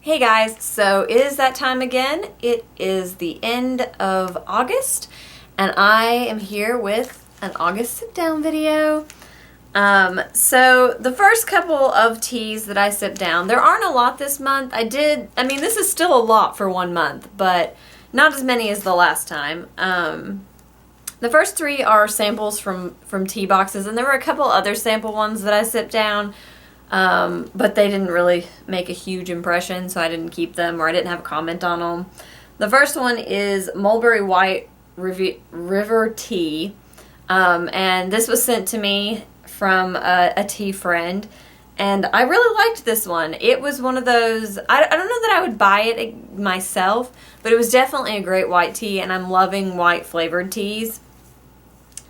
Hey guys, so it is that time again. It is the end of August and I am here with an August sit down video. So the first couple of teas that I sipped down, there aren't a lot this month. This is still a lot for 1 month, but not as many as the last time. The first three are samples from tea boxes, and there were a couple other sample ones that I sipped down. But they didn't really make a huge impression, so I didn't keep them, or I didn't have a comment on them. The first one is Mulberry White River Tea, and this was sent to me from a tea friend, and I really liked this one. It was one of those, I don't know that I would buy it myself, but it was definitely a great white tea, and I'm loving white flavored teas.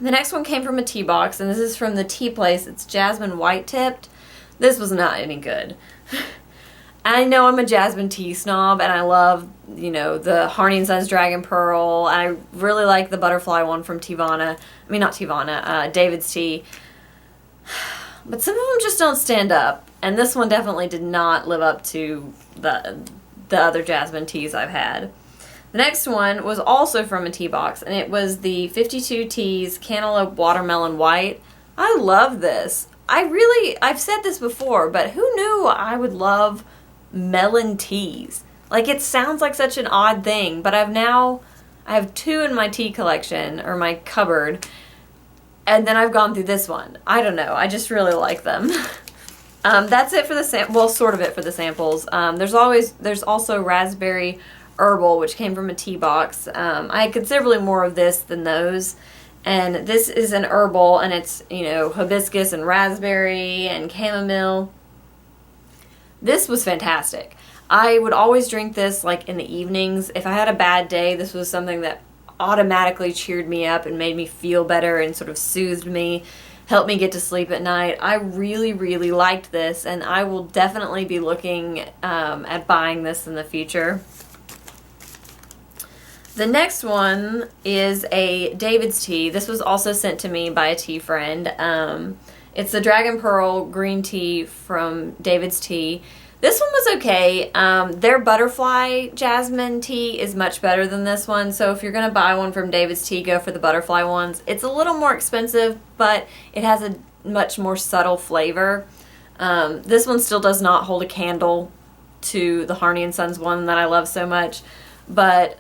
The next one came from a tea box, and this is from the tea place. It's Jasmine White Tipped. This was not any good. I know I'm a Jasmine tea snob, and I love, the Harney & Sons Dragon Pearl. I really like the butterfly one from DAVIDsTEA. But some of them just don't stand up, and this one definitely did not live up to the other Jasmine teas I've had. The next one was also from a tea box, and it was the 52 Teas Cantaloupe Watermelon White. I love this. I've said this before, but who knew I would love melon teas? Like, it sounds like such an odd thing, but I have two in my tea collection, or my cupboard, and then I've gone through this one. I don't know, I just really like them. That's it for the sort of it for the samples. There's also Raspberry Herbal, which came from a tea box. I had considerably more of this than those. And this is an herbal, and it's, hibiscus and raspberry and chamomile. This was fantastic. I would always drink this, like, in the evenings. If I had a bad day, this was something that automatically cheered me up and made me feel better and sort of soothed me, helped me get to sleep at night. I really, really liked this, and I will definitely be looking at buying this in the future. The next one is a DAVIDsTEA. This was also sent to me by a tea friend. It's the Dragon Pearl green tea from DAVIDsTEA. This one was okay. Their butterfly jasmine tea is much better than this one, so if you're going to buy one from DAVIDsTEA, go for the butterfly ones. It's a little more expensive, but it has a much more subtle flavor. This one still does not hold a candle to the Harney & Sons one that I love so much. But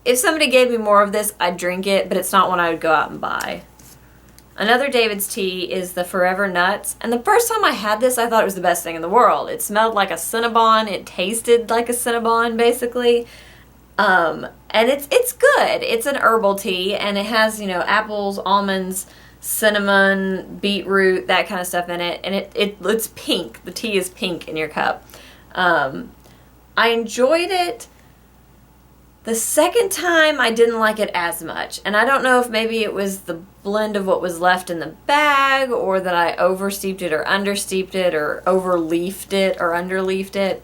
if somebody gave me more of this, I'd drink it, but it's not one I would go out and buy. Another DAVIDsTEA is the Forever Nuts, and the first time I had this, I thought it was the best thing in the world. It smelled like a Cinnabon. It tasted like a Cinnabon, basically. And it's good. It's an herbal tea, and it has, apples, almonds, cinnamon, beetroot, that kind of stuff in it, and it's pink. The tea is pink in your cup. I enjoyed it. The second time, I didn't like it as much. And I don't know if maybe it was the blend of what was left in the bag, or that I oversteeped it or understeeped it or overleafed it or underleafed it.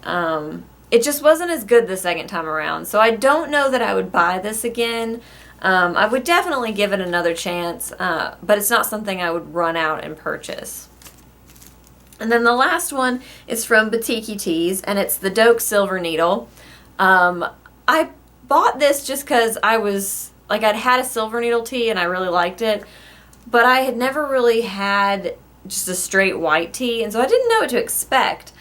It just wasn't as good the second time around. So I don't know that I would buy this again. I would definitely give it another chance, but it's not something I would run out and purchase. And then the last one is from Batiki Teas, and it's the Doak Silver Needle. I bought this just because I'd had a silver needle tea and I really liked it, but I had never really had just a straight white tea, and so I didn't know what to expect.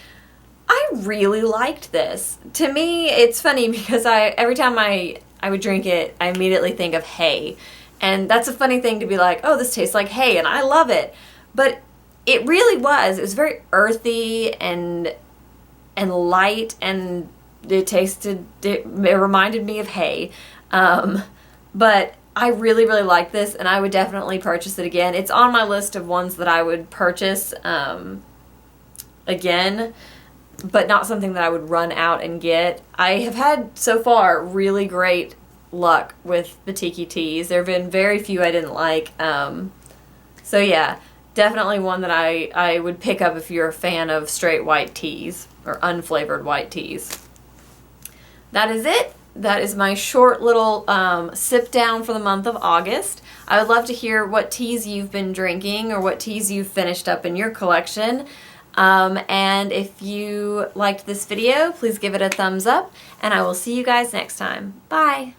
I really liked this. To me, it's funny because every time I would drink it, I immediately think of hay. And that's a funny thing to be like, oh, this tastes like hay, and I love it. But it really was. It was very earthy and light, and it reminded me of hay. But I really, really like this, and I would definitely purchase it again. It's on my list of ones that I would purchase again, but not something that I would run out and get. I have had, so far, really great luck with Batiki teas. There have been very few I didn't like. So yeah, definitely one that I would pick up if you're a fan of straight white teas or unflavored white teas. That is it. That is my short little sip down for the month of August. I would love to hear what teas you've been drinking or what teas you've finished up in your collection. And if you liked this video, please give it a thumbs up, and I will see you guys next time. Bye!